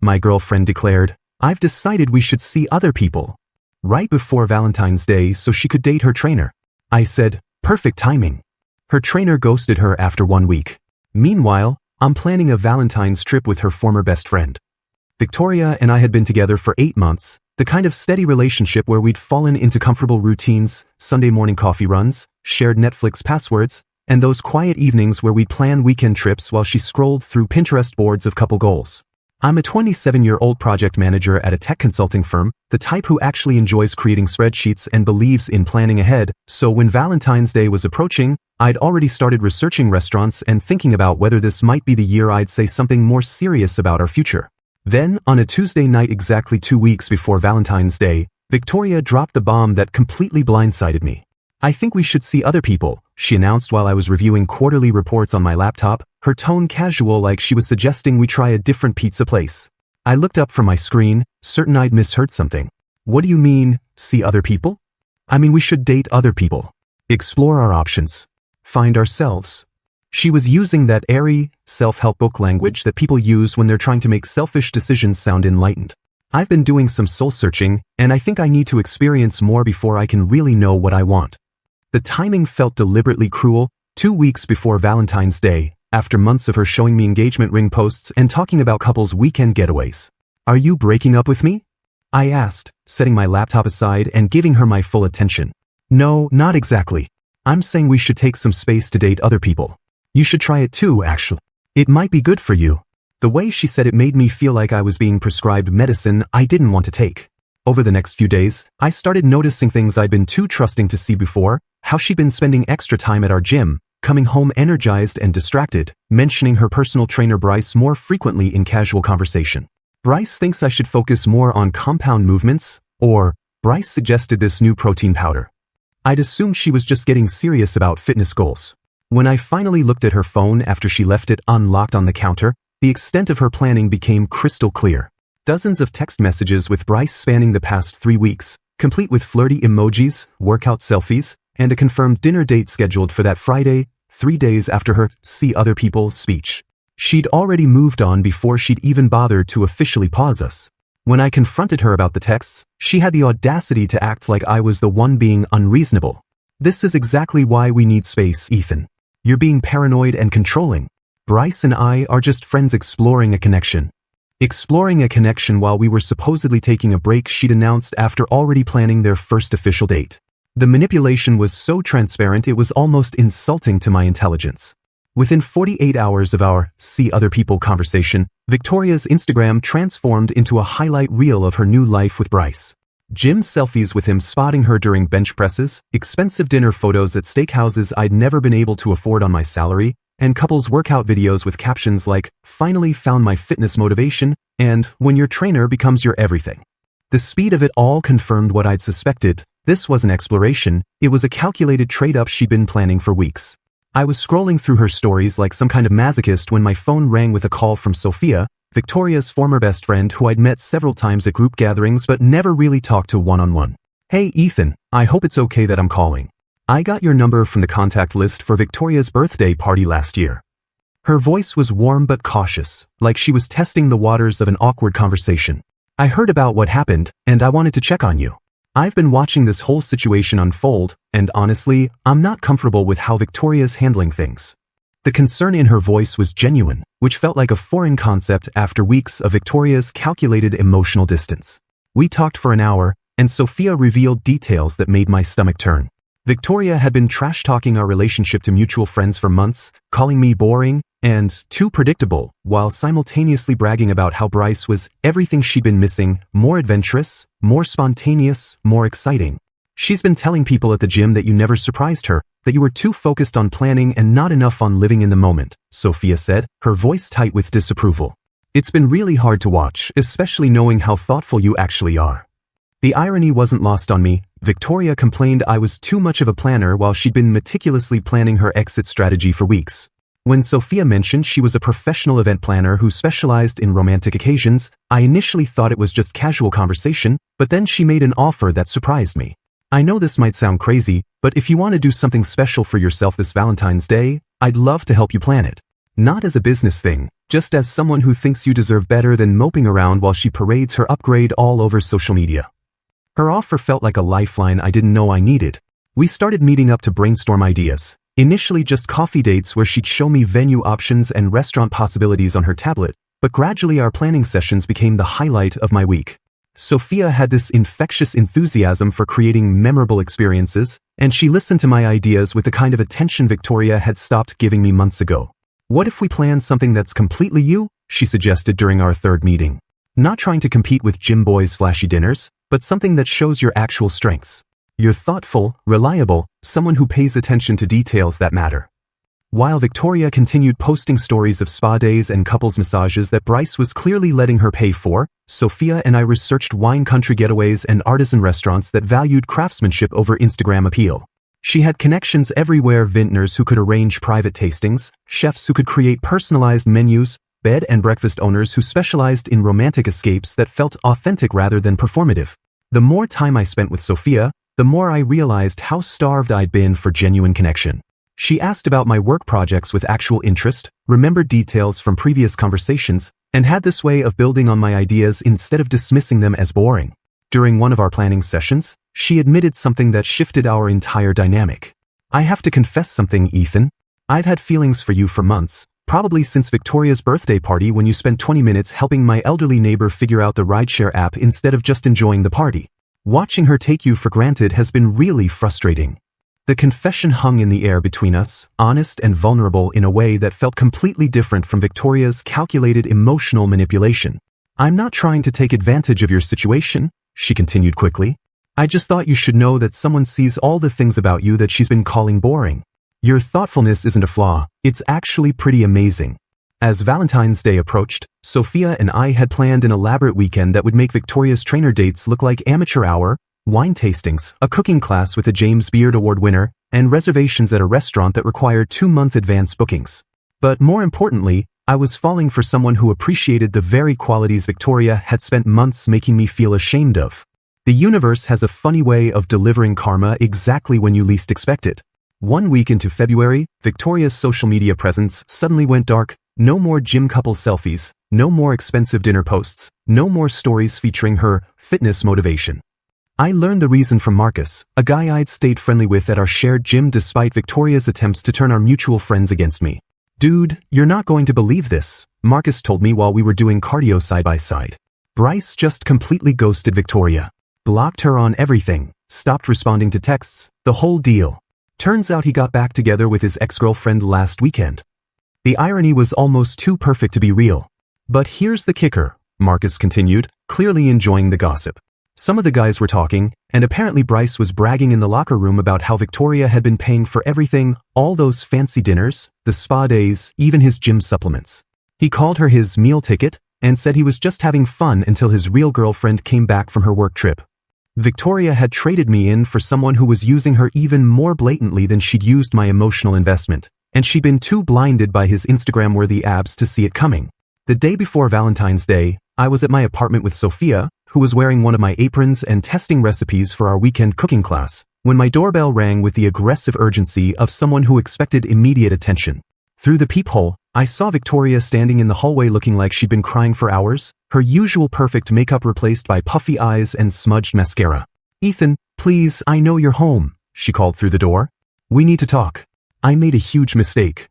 my girlfriend declared. I've decided we should see other people. Right before Valentine's Day so she could date her trainer. I said, perfect timing. Her trainer ghosted her after 1 week. Meanwhile, I'm planning a Valentine's trip with her former best friend. Victoria and I had been together for 8 months, the kind of steady relationship where we'd fallen into comfortable routines, Sunday morning coffee runs, shared Netflix passwords, and those quiet evenings where we'd plan weekend trips while she scrolled through Pinterest boards of couple goals. I'm a 27-year-old project manager at a tech consulting firm, the type who actually enjoys creating spreadsheets and believes in planning ahead, so when Valentine's Day was approaching, I'd already started researching restaurants and thinking about whether this might be the year I'd say something more serious about our future. Then, on a Tuesday night exactly 2 weeks before Valentine's Day, Victoria dropped the bomb that completely blindsided me. I think we should see other people, she announced while I was reviewing quarterly reports on my laptop, her tone casual like she was suggesting we try a different pizza place. I looked up from my screen, certain I'd misheard something. What do you mean, see other people? I mean we should date other people. Explore our options. Find ourselves. She was using that airy, self-help book language that people use when they're trying to make selfish decisions sound enlightened. I've been doing some soul-searching, and I think I need to experience more before I can really know what I want. The timing felt deliberately cruel, 2 weeks before Valentine's Day, after months of her showing me engagement ring posts and talking about couples' weekend getaways. Are you breaking up with me? I asked, setting my laptop aside and giving her my full attention. No, not exactly. I'm saying we should take some space to date other people. You should try it too, actually. It might be good for you. The way she said it made me feel like I was being prescribed medicine I didn't want to take. Over the next few days, I started noticing things I'd been too trusting to see before, how she'd been spending extra time at our gym, coming home energized and distracted, mentioning her personal trainer Bryce more frequently in casual conversation. Bryce thinks I should focus more on compound movements, or Bryce suggested this new protein powder. I'd assumed she was just getting serious about fitness goals. When I finally looked at her phone after she left it unlocked on the counter, the extent of her planning became crystal clear. Dozens of text messages with Bryce spanning the past 3 weeks, complete with flirty emojis, workout selfies, and a confirmed dinner date scheduled for that Friday, 3 days after her "see other people" speech. She'd already moved on before she'd even bothered to officially pause us. When I confronted her about the texts, she had the audacity to act like I was the one being unreasonable. This is exactly why we need space, Ethan. You're being paranoid and controlling. Bryce and I are just friends exploring a connection. Exploring a connection while we were supposedly taking a break, she'd announced after already planning their first official date. The manipulation was so transparent it was almost insulting to my intelligence. Within 48 hours of our "see other people" conversation, Victoria's Instagram transformed into a highlight reel of her new life with Bryce. Gym selfies with him spotting her during bench presses, expensive dinner photos at steakhouses I'd never been able to afford on my salary, and couples workout videos with captions like, "Finally found my fitness motivation," and "When your trainer becomes your everything." The speed of it all confirmed what I'd suspected. This wasn't exploration, it was a calculated trade-up she'd been planning for weeks. I was scrolling through her stories like some kind of masochist when my phone rang with a call from Sophia, Victoria's former best friend who I'd met several times at group gatherings but never really talked to one-on-one. "Hey Ethan, I hope it's okay that I'm calling. I got your number from the contact list for Victoria's birthday party last year." Her voice was warm but cautious, like she was testing the waters of an awkward conversation. "I heard about what happened, and I wanted to check on you. I've been watching this whole situation unfold, and honestly, I'm not comfortable with how Victoria's handling things." The concern in her voice was genuine, which felt like a foreign concept after weeks of Victoria's calculated emotional distance. We talked for an hour, and Sophia revealed details that made my stomach turn. Victoria had been trash-talking our relationship to mutual friends for months, calling me boring and too predictable, while simultaneously bragging about how Bryce was everything she'd been missing, more adventurous, more spontaneous, more exciting. "She's been telling people at the gym that you never surprised her, that you were too focused on planning and not enough on living in the moment," Sophia said, her voice tight with disapproval. "It's been really hard to watch, especially knowing how thoughtful you actually are." The irony wasn't lost on me. Victoria complained I was too much of a planner while she'd been meticulously planning her exit strategy for weeks. When Sophia mentioned she was a professional event planner who specialized in romantic occasions, I initially thought it was just casual conversation, but then she made an offer that surprised me. "I know this might sound crazy, but if you want to do something special for yourself this Valentine's Day, I'd love to help you plan it. Not as a business thing, just as someone who thinks you deserve better than moping around while she parades her upgrade all over social media. Her offer felt like a lifeline I didn't know I needed. We started meeting up to brainstorm ideas. Initially just coffee dates where she'd show me venue options and restaurant possibilities on her tablet, but gradually our planning sessions became the highlight of my week. Sophia had this infectious enthusiasm for creating memorable experiences, and she listened to my ideas with the kind of attention Victoria had stopped giving me months ago. "What if we plan something that's completely you?" she suggested during our third meeting. "Not trying to compete with Gym Boy's flashy dinners, but something that shows your actual strengths. You're thoughtful, reliable, someone who pays attention to details that matter." While Victoria continued posting stories of spa days and couples massages that Bryce was clearly letting her pay for, Sophia and I researched wine country getaways and artisan restaurants that valued craftsmanship over Instagram appeal. She had connections everywhere: vintners who could arrange private tastings, chefs who could create personalized menus, bed and breakfast owners who specialized in romantic escapes that felt authentic rather than performative. The more time I spent with Sophia, the more I realized how starved I'd been for genuine connection. She asked about my work projects with actual interest, remembered details from previous conversations, and had this way of building on my ideas instead of dismissing them as boring. During one of our planning sessions, she admitted something that shifted our entire dynamic. "I have to confess something, Ethan. I've had feelings for you for months, probably since Victoria's birthday party when you spent 20 minutes helping my elderly neighbor figure out the rideshare app instead of just enjoying the party. Watching her take you for granted has been really frustrating." The confession hung in the air between us, honest and vulnerable in a way that felt completely different from Victoria's calculated emotional manipulation. "I'm not trying to take advantage of your situation," she continued quickly. "I just thought you should know that someone sees all the things about you that she's been calling boring. Your thoughtfulness isn't a flaw, it's actually pretty amazing." As Valentine's Day approached, Sophia and I had planned an elaborate weekend that would make Victoria's trainer dates look like amateur hour, wine tastings, a cooking class with a James Beard Award winner, and reservations at a restaurant that required 2-month advance bookings. But more importantly, I was falling for someone who appreciated the very qualities Victoria had spent months making me feel ashamed of. The universe has a funny way of delivering karma exactly when you least expect it. 1 week into February, Victoria's social media presence suddenly went dark. No more gym couple selfies, no more expensive dinner posts, no more stories featuring her fitness motivation. I learned the reason from Marcus, a guy I'd stayed friendly with at our shared gym despite Victoria's attempts to turn our mutual friends against me. "Dude, you're not going to believe this," Marcus told me while we were doing cardio side by side. "Bryce just completely ghosted Victoria. Blocked her on everything, stopped responding to texts, the whole deal. Turns out he got back together with his ex-girlfriend last weekend." The irony was almost too perfect to be real. "But here's the kicker," Marcus continued, clearly enjoying the gossip. "Some of the guys were talking, and apparently Bryce was bragging in the locker room about how Victoria had been paying for everything, all those fancy dinners, the spa days, even his gym supplements. He called her his meal ticket, and said he was just having fun until his real girlfriend came back from her work trip. Victoria had traded me in for someone who was using her even more blatantly than she'd used my emotional investment, and she'd been too blinded by his Instagram-worthy abs to see it coming. The day before Valentine's Day, I was at my apartment with Sophia, who was wearing one of my aprons and testing recipes for our weekend cooking class, when my doorbell rang with the aggressive urgency of someone who expected immediate attention. Through the peephole, I saw Victoria standing in the hallway looking like she'd been crying for hours, her usual perfect makeup replaced by puffy eyes and smudged mascara. "Ethan, please, I know you're home," she called through the door. "We need to talk. I made a huge mistake."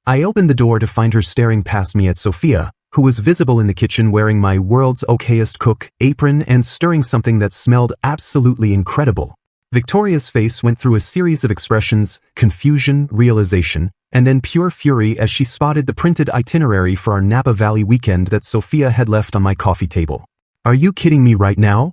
I opened the door to find her staring past me at Sophia, who was visible in the kitchen wearing my world's okayest cook apron and stirring something that smelled absolutely incredible. Victoria's face went through a series of expressions: confusion, realization, and then pure fury as she spotted the printed itinerary for our Napa Valley weekend that Sophia had left on my coffee table. "Are you kidding me right now?"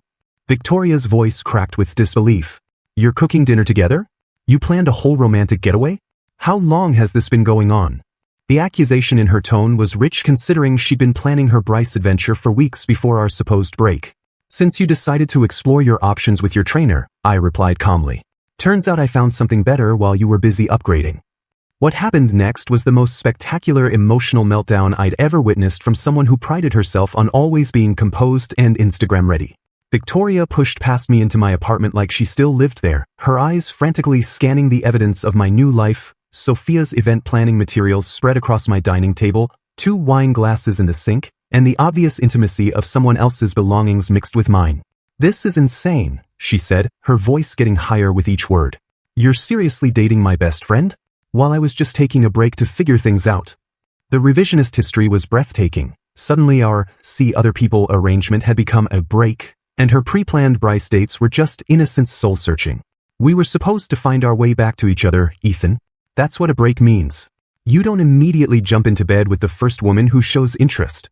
Victoria's voice cracked with disbelief. "You're cooking dinner together? You planned a whole romantic getaway? How long has this been going on?" The accusation in her tone was rich considering she'd been planning her Bryce adventure for weeks before our supposed break. "Since you decided to explore your options with your trainer," I replied calmly. "Turns out I found something better while you were busy upgrading." What happened next was the most spectacular emotional meltdown I'd ever witnessed from someone who prided herself on always being composed and Instagram ready. Victoria pushed past me into my apartment like she still lived there, her eyes frantically scanning the evidence of my new life, Sophia's event planning materials spread across my dining table, 2 wine glasses in the sink, and the obvious intimacy of someone else's belongings mixed with mine. "This is insane," she said, her voice getting higher with each word. "You're seriously dating my best friend?" While I was just taking a break to figure things out. The revisionist history was breathtaking. Suddenly our see other people arrangement had become a break, and her pre-planned Bryce dates were just innocent soul-searching. We were supposed to find our way back to each other, Ethan. That's what a break means. You don't immediately jump into bed with the first woman who shows interest.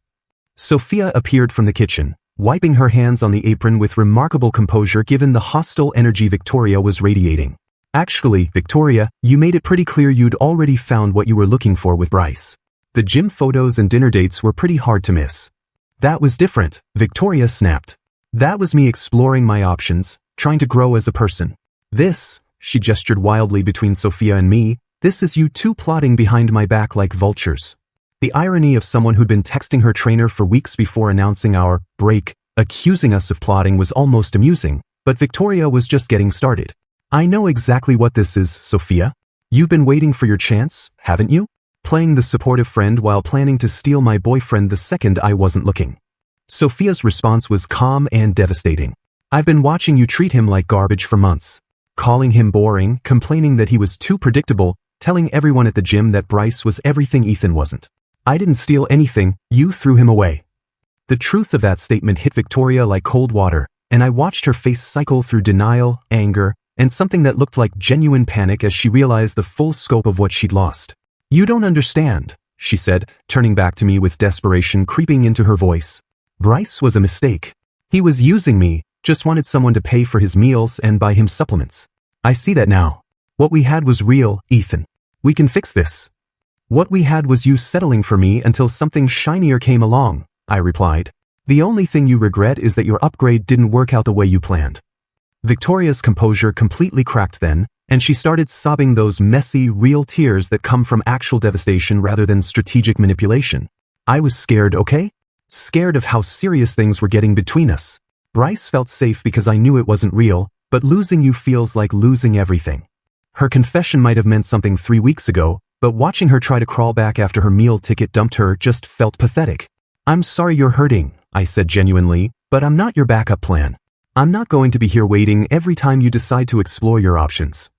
Sophia appeared from the kitchen, wiping her hands on the apron with remarkable composure given the hostile energy Victoria was radiating. "Actually, Victoria, you made it pretty clear you'd already found what you were looking for with Bryce. The gym photos and dinner dates were pretty hard to miss." "That was different," Victoria snapped. "That was me exploring my options, trying to grow as a person. This," she gestured wildly between Sophia and me, "this is you two plotting behind my back like vultures." The irony of someone who'd been texting her trainer for weeks before announcing our break, accusing us of plotting was almost amusing, but Victoria was just getting started. "I know exactly what this is, Sophia. You've been waiting for your chance, haven't you? Playing the supportive friend while planning to steal my boyfriend the second I wasn't looking." Sophia's response was calm and devastating. "I've been watching you treat him like garbage for months. Calling him boring, complaining that he was too predictable, telling everyone at the gym that Bryce was everything Ethan wasn't. I didn't steal anything, you threw him away." The truth of that statement hit Victoria like cold water, and I watched her face cycle through denial, anger, and something that looked like genuine panic as she realized the full scope of what she'd lost. "You don't understand," she said, turning back to me with desperation creeping into her voice. "Bryce was a mistake. He was using me, just wanted someone to pay for his meals and buy him supplements. I see that now. What we had was real, Ethan. We can fix this." "What we had was you settling for me until something shinier came along," I replied. "The only thing you regret is that your upgrade didn't work out the way you planned." Victoria's composure completely cracked then, and she started sobbing those messy, real tears that come from actual devastation rather than strategic manipulation. "I was scared, okay? Scared of how serious things were getting between us. Bryce felt safe because I knew it wasn't real, but losing you feels like losing everything." Her confession might have meant something 3 weeks ago, but watching her try to crawl back after her meal ticket dumped her just felt pathetic. "I'm sorry you're hurting," I said genuinely, "but I'm not your backup plan. I'm not going to be here waiting every time you decide to explore your options."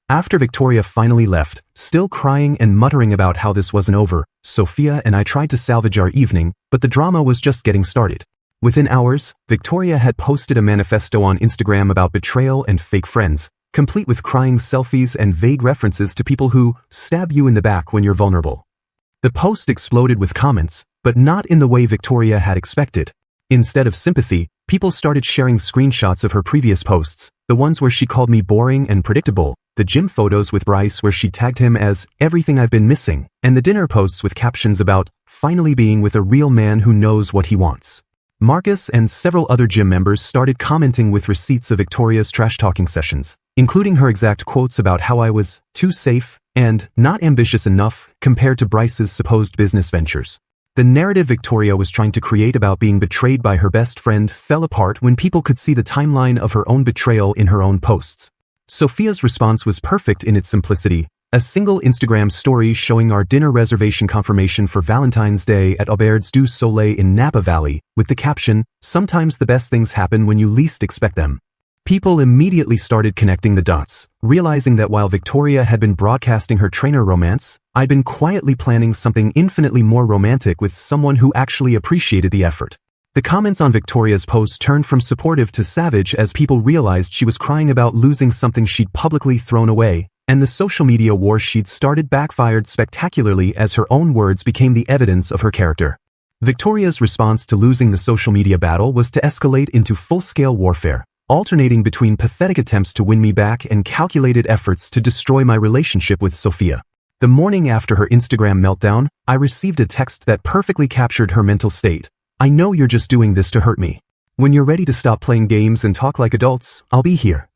After Victoria finally left, still crying and muttering about how this wasn't over, Sophia and I tried to salvage our evening, but the drama was just getting started. Within hours, Victoria had posted a manifesto on Instagram about betrayal and fake friends, complete with crying selfies and vague references to people who stab you in the back when you're vulnerable. The post exploded with comments, but not in the way Victoria had expected. Instead of sympathy, people started sharing screenshots of her previous posts, the ones where she called me boring and predictable, the gym photos with Bryce where she tagged him as everything I've been missing, and the dinner posts with captions about finally being with a real man who knows what he wants. Marcus and several other gym members started commenting with receipts of Victoria's trash-talking sessions, including her exact quotes about how I was too safe and not ambitious enough compared to Bryce's supposed business ventures. The narrative Victoria was trying to create about being betrayed by her best friend fell apart when people could see the timeline of her own betrayal in her own posts. Sophia's response was perfect in its simplicity, a single Instagram story showing our dinner reservation confirmation for Valentine's Day at Auberge du Soleil in Napa Valley, with the caption, "Sometimes the best things happen when you least expect them." People immediately started connecting the dots, realizing that while Victoria had been broadcasting her trainer romance, I'd been quietly planning something infinitely more romantic with someone who actually appreciated the effort. The comments on Victoria's post turned from supportive to savage as people realized she was crying about losing something she'd publicly thrown away, and the social media war she'd started backfired spectacularly as her own words became the evidence of her character. Victoria's response to losing the social media battle was to escalate into full-scale warfare, alternating between pathetic attempts to win me back and calculated efforts to destroy my relationship with Sophia. The morning after her Instagram meltdown, I received a text that perfectly captured her mental state. "I know you're just doing this to hurt me. When you're ready to stop playing games and talk like adults, I'll be here."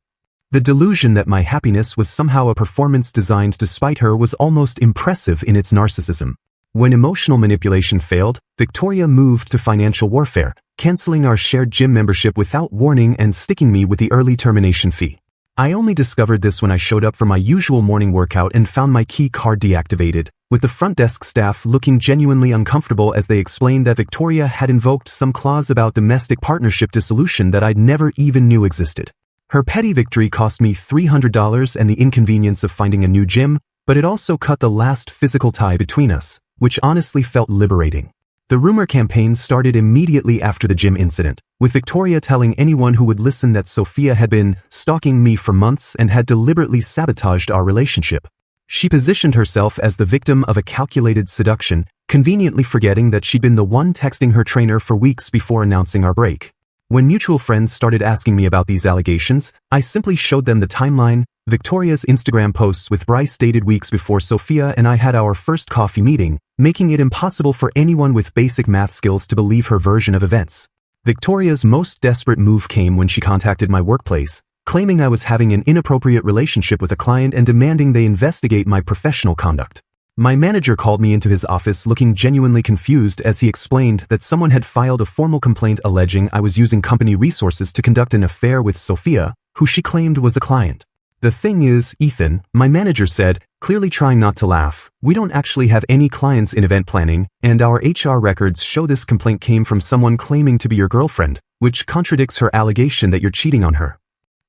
The delusion that my happiness was somehow a performance designed to spite her was almost impressive in its narcissism. When emotional manipulation failed, Victoria moved to financial warfare, canceling our shared gym membership without warning and sticking me with the early termination fee. I only discovered this when I showed up for my usual morning workout and found my key card deactivated, with the front desk staff looking genuinely uncomfortable as they explained that Victoria had invoked some clause about domestic partnership dissolution that I'd never even knew existed. Her petty victory cost me $300 and the inconvenience of finding a new gym, but it also cut the last physical tie between us, which honestly felt liberating. The rumor campaign started immediately after the gym incident, with Victoria telling anyone who would listen that Sophia had been stalking me for months and had deliberately sabotaged our relationship. She positioned herself as the victim of a calculated seduction, conveniently forgetting that she'd been the one texting her trainer for weeks before announcing our break. When mutual friends started asking me about these allegations, I simply showed them the timeline. Victoria's Instagram posts with Bryce dated weeks before Sophia and I had our first coffee meeting, making it impossible for anyone with basic math skills to believe her version of events. Victoria's most desperate move came when she contacted my workplace, claiming I was having an inappropriate relationship with a client and demanding they investigate my professional conduct. My manager called me into his office looking genuinely confused as he explained that someone had filed a formal complaint alleging I was using company resources to conduct an affair with Sophia, who she claimed was a client. The thing is, Ethan, my manager said, clearly trying not to laugh, we don't actually have any clients in event planning, and our HR records show this complaint came from someone claiming to be your girlfriend, which contradicts her allegation that you're cheating on her.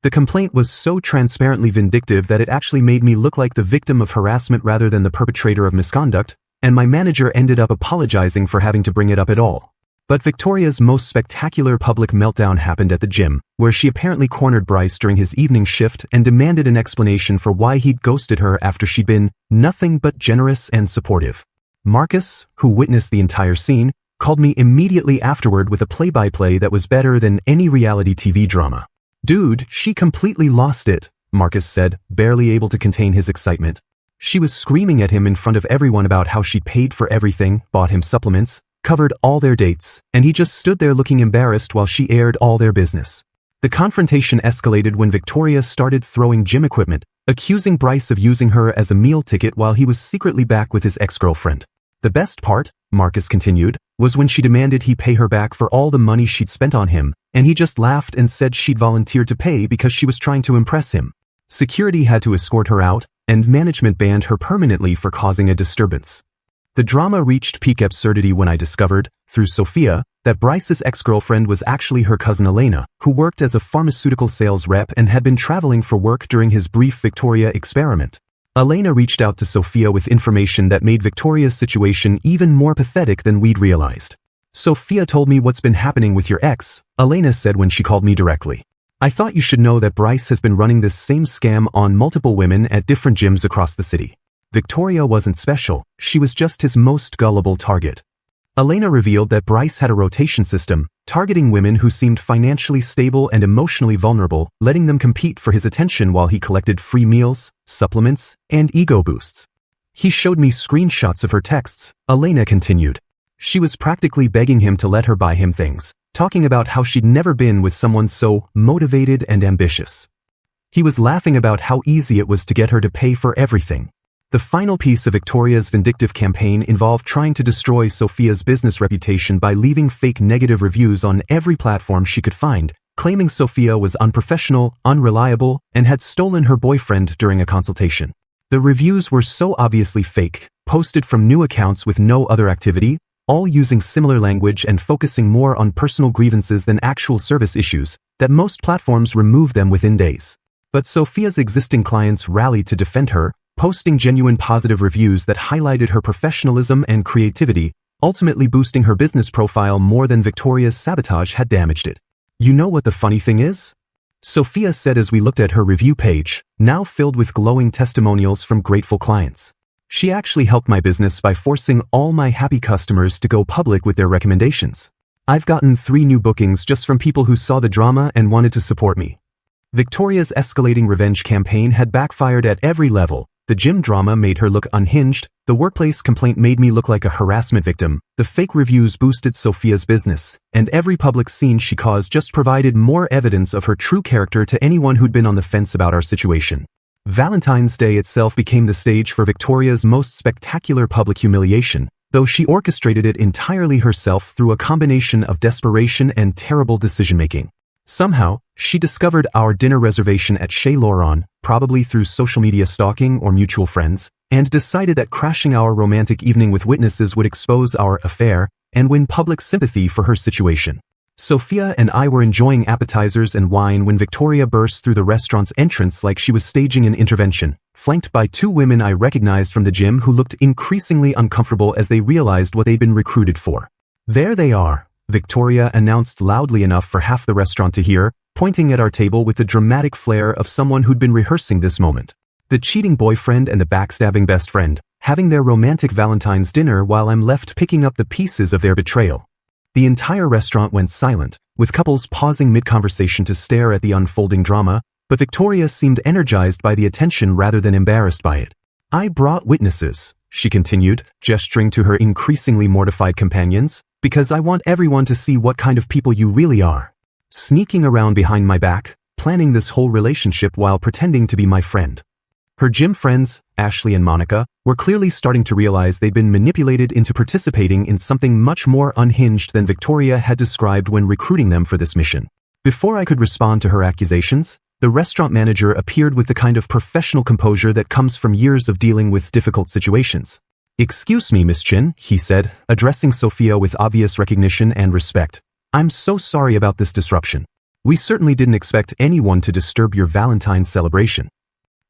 The complaint was so transparently vindictive that it actually made me look like the victim of harassment rather than the perpetrator of misconduct, and my manager ended up apologizing for having to bring it up at all. But Victoria's most spectacular public meltdown happened at the gym, where she apparently cornered Bryce during his evening shift and demanded an explanation for why he'd ghosted her after she'd been nothing but generous and supportive. Marcus, who witnessed the entire scene, called me immediately afterward with a play-by-play that was better than any reality TV drama. "Dude, she completely lost it," Marcus said, barely able to contain his excitement. She was screaming at him in front of everyone about how she paid for everything, bought him supplements, covered all their dates, and he just stood there looking embarrassed while she aired all their business. The confrontation escalated when Victoria started throwing gym equipment, accusing Bryce of using her as a meal ticket while he was secretly back with his ex-girlfriend. The best part, Marcus continued, was when she demanded he pay her back for all the money she'd spent on him, and he just laughed and said she'd volunteered to pay because she was trying to impress him. Security had to escort her out, and management banned her permanently for causing a disturbance. The drama reached peak absurdity when I discovered, through Sophia, that Bryce's ex-girlfriend was actually her cousin Elena, who worked as a pharmaceutical sales rep and had been traveling for work during his brief Victoria experiment. Elena reached out to Sophia with information that made Victoria's situation even more pathetic than we'd realized. "Sophia told me what's been happening with your ex," Elena said when she called me directly. "I thought you should know that Bryce has been running this same scam on multiple women at different gyms across the city. Victoria wasn't special, she was just his most gullible target." Elena revealed that Bryce had a rotation system, targeting women who seemed financially stable and emotionally vulnerable, letting them compete for his attention while he collected free meals, supplements, and ego boosts. "He showed me screenshots of her texts," Elena continued. She was practically begging him to let her buy him things, talking about how she'd never been with someone so motivated and ambitious. He was laughing about how easy it was to get her to pay for everything. The final piece of Victoria's vindictive campaign involved trying to destroy Sophia's business reputation by leaving fake negative reviews on every platform she could find, claiming Sophia was unprofessional, unreliable, and had stolen her boyfriend during a consultation. The reviews were so obviously fake, posted from new accounts with no other activity, all using similar language and focusing more on personal grievances than actual service issues, that most platforms removed them within days. But Sophia's existing clients rallied to defend her, posting genuine positive reviews that highlighted her professionalism and creativity, ultimately boosting her business profile more than Victoria's sabotage had damaged it. "You know what the funny thing is?" Sophia said as we looked at her review page, now filled with glowing testimonials from grateful clients. "She actually helped my business by forcing all my happy customers to go public with their recommendations. I've gotten 3 new bookings just from people who saw the drama and wanted to support me." Victoria's escalating revenge campaign had backfired at every level. The gym drama made her look unhinged, the workplace complaint made me look like a harassment victim, the fake reviews boosted Sophia's business, and every public scene she caused just provided more evidence of her true character to anyone who'd been on the fence about our situation. Valentine's Day itself became the stage for Victoria's most spectacular public humiliation, though she orchestrated it entirely herself through a combination of desperation and terrible decision-making. Somehow, She discovered our dinner reservation at Chez Laurent, probably through social media stalking or mutual friends, and decided that crashing our romantic evening with witnesses would expose our affair and win public sympathy for her situation. Sophia and I were enjoying appetizers and wine when Victoria burst through the restaurant's entrance like she was staging an intervention, flanked by two women I recognized from the gym who looked increasingly uncomfortable as they realized what they'd been recruited for. "There they are," Victoria announced loudly enough for half the restaurant to hear, pointing at our table with the dramatic flair of someone who'd been rehearsing this moment. The cheating boyfriend and the backstabbing best friend, having their romantic Valentine's dinner while I'm left picking up the pieces of their betrayal. The entire restaurant went silent, with couples pausing mid-conversation to stare at the unfolding drama, but Victoria seemed energized by the attention rather than embarrassed by it. "I brought witnesses," she continued, gesturing to her increasingly mortified companions, "because I want everyone to see what kind of people you really are. Sneaking around behind my back, planning this whole relationship while pretending to be my friend." Her gym friends, Ashley and Monica, were clearly starting to realize they'd been manipulated into participating in something much more unhinged than Victoria had described when recruiting them for this mission. Before I could respond to her accusations, the restaurant manager appeared with the kind of professional composure that comes from years of dealing with difficult situations. "Excuse me, Miss Chin," he said, addressing Sophia with obvious recognition and respect. "I'm so sorry about this disruption. We certainly didn't expect anyone to disturb your Valentine's celebration."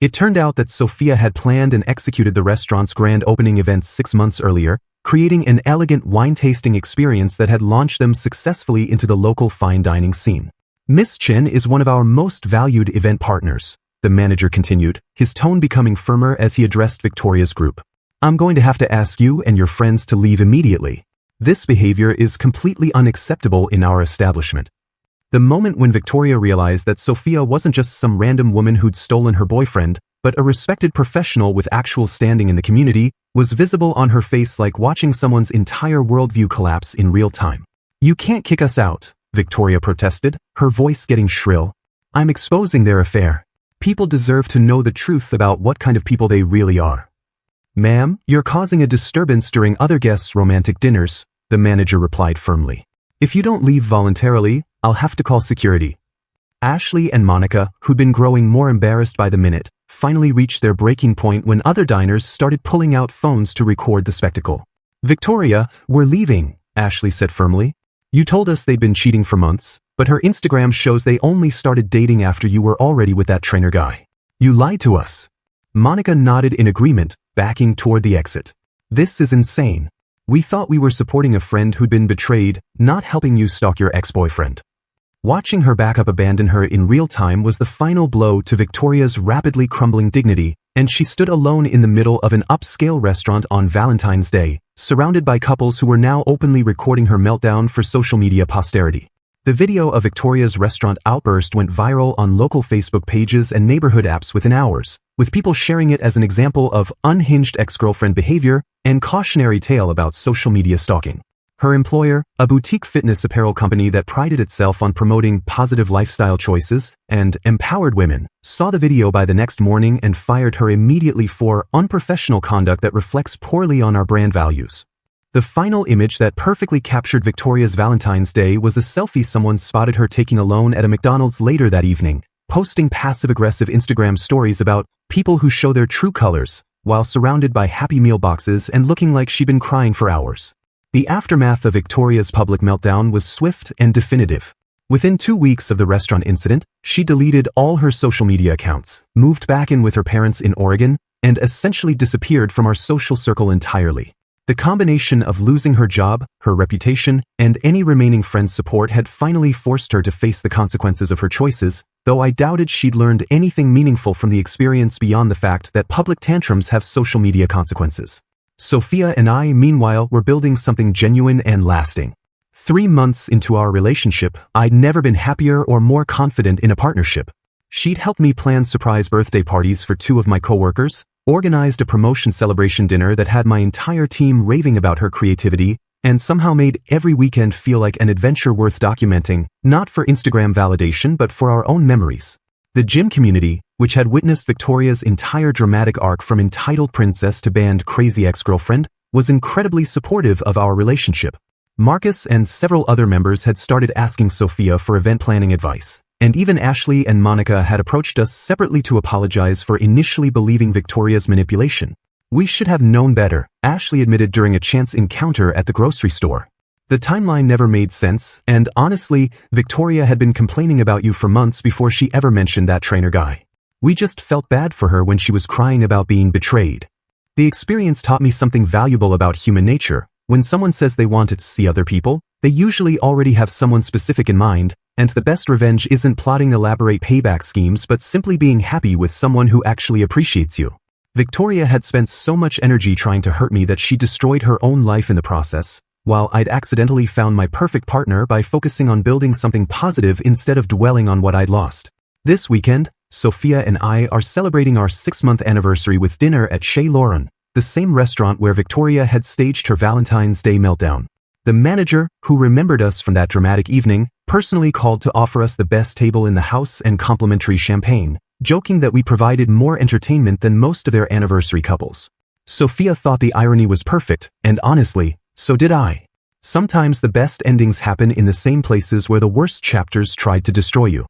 It turned out that Sophia had planned and executed the restaurant's grand opening events 6 months earlier, creating an elegant wine-tasting experience that had launched them successfully into the local fine dining scene. "Miss Chin is one of our most valued event partners," the manager continued, his tone becoming firmer as he addressed Victoria's group. "I'm going to have to ask you and your friends to leave immediately. This behavior is completely unacceptable in our establishment." The moment when Victoria realized that Sophia wasn't just some random woman who'd stolen her boyfriend, but a respected professional with actual standing in the community, was visible on her face like watching someone's entire worldview collapse in real time. "You can't kick us out," Victoria protested, her voice getting shrill. "I'm exposing their affair. People deserve to know the truth about what kind of people they really are." "Ma'am, you're causing a disturbance during other guests' romantic dinners," the manager replied firmly. "If you don't leave voluntarily, I'll have to call security." Ashley and Monica, who'd been growing more embarrassed by the minute, finally reached their breaking point when other diners started pulling out phones to record the spectacle. "Victoria, we're leaving," Ashley said firmly. "You told us they'd been cheating for months, but her Instagram shows they only started dating after you were already with that trainer guy. You lied to us." Monica nodded in agreement, backing toward the exit. "This is insane. We thought we were supporting a friend who'd been betrayed, not helping you stalk your ex-boyfriend." Watching her backup abandon her in real time was the final blow to Victoria's rapidly crumbling dignity, and she stood alone in the middle of an upscale restaurant on Valentine's Day, surrounded by couples who were now openly recording her meltdown for social media posterity. The video of Victoria's restaurant outburst went viral on local Facebook pages and neighborhood apps within hours, with people sharing it as an example of unhinged ex-girlfriend behavior and cautionary tale about social media stalking. Her employer, a boutique fitness apparel company that prided itself on promoting positive lifestyle choices and empowered women, saw the video by the next morning and fired her immediately for unprofessional conduct that reflects poorly on our brand values. The final image that perfectly captured Victoria's Valentine's Day was a selfie someone spotted her taking alone at a McDonald's later that evening, posting passive-aggressive Instagram stories about people who show their true colors, while surrounded by Happy Meal boxes and looking like she'd been crying for hours. The aftermath of Victoria's public meltdown was swift and definitive. Within 2 weeks of the restaurant incident, she deleted all her social media accounts, moved back in with her parents in Oregon, and essentially disappeared from our social circle entirely. The combination of losing her job, her reputation, and any remaining friend support had finally forced her to face the consequences of her choices, though I doubted she'd learned anything meaningful from the experience beyond the fact that public tantrums have social media consequences. Sophia and I, meanwhile, were building something genuine and lasting. 3 months into our relationship, I'd never been happier or more confident in a partnership. She'd helped me plan surprise birthday parties for 2 of my coworkers, organized a promotion celebration dinner that had my entire team raving about her creativity, and somehow made every weekend feel like an adventure worth documenting, not for Instagram validation but for our own memories. The gym community, which had witnessed Victoria's entire dramatic arc from entitled princess to banned crazy ex-girlfriend, was incredibly supportive of our relationship. Marcus and several other members had started asking Sophia for event planning advice, And even Ashley and Monica had approached us separately to apologize for initially believing Victoria's manipulation. We should have known better, Ashley admitted during a chance encounter at the grocery store. The timeline never made sense, and honestly, Victoria had been complaining about you for months before she ever mentioned that trainer guy. We just felt bad for her when she was crying about being betrayed. The experience taught me something valuable about human nature. When someone says they wanted to see other people, they usually already have someone specific in mind, and the best revenge isn't plotting elaborate payback schemes but simply being happy with someone who actually appreciates you. Victoria had spent so much energy trying to hurt me that she destroyed her own life in the process, while I'd accidentally found my perfect partner by focusing on building something positive instead of dwelling on what I'd lost. This weekend, Sophia and I are celebrating our 6-month anniversary with dinner at Chez Lauren, the same restaurant where Victoria had staged her Valentine's Day meltdown. The manager, who remembered us from that dramatic evening, personally called to offer us the best table in the house and complimentary champagne, joking that we provided more entertainment than most of their anniversary couples. Sophia thought the irony was perfect, and honestly, so did I. Sometimes the best endings happen in the same places where the worst chapters tried to destroy you.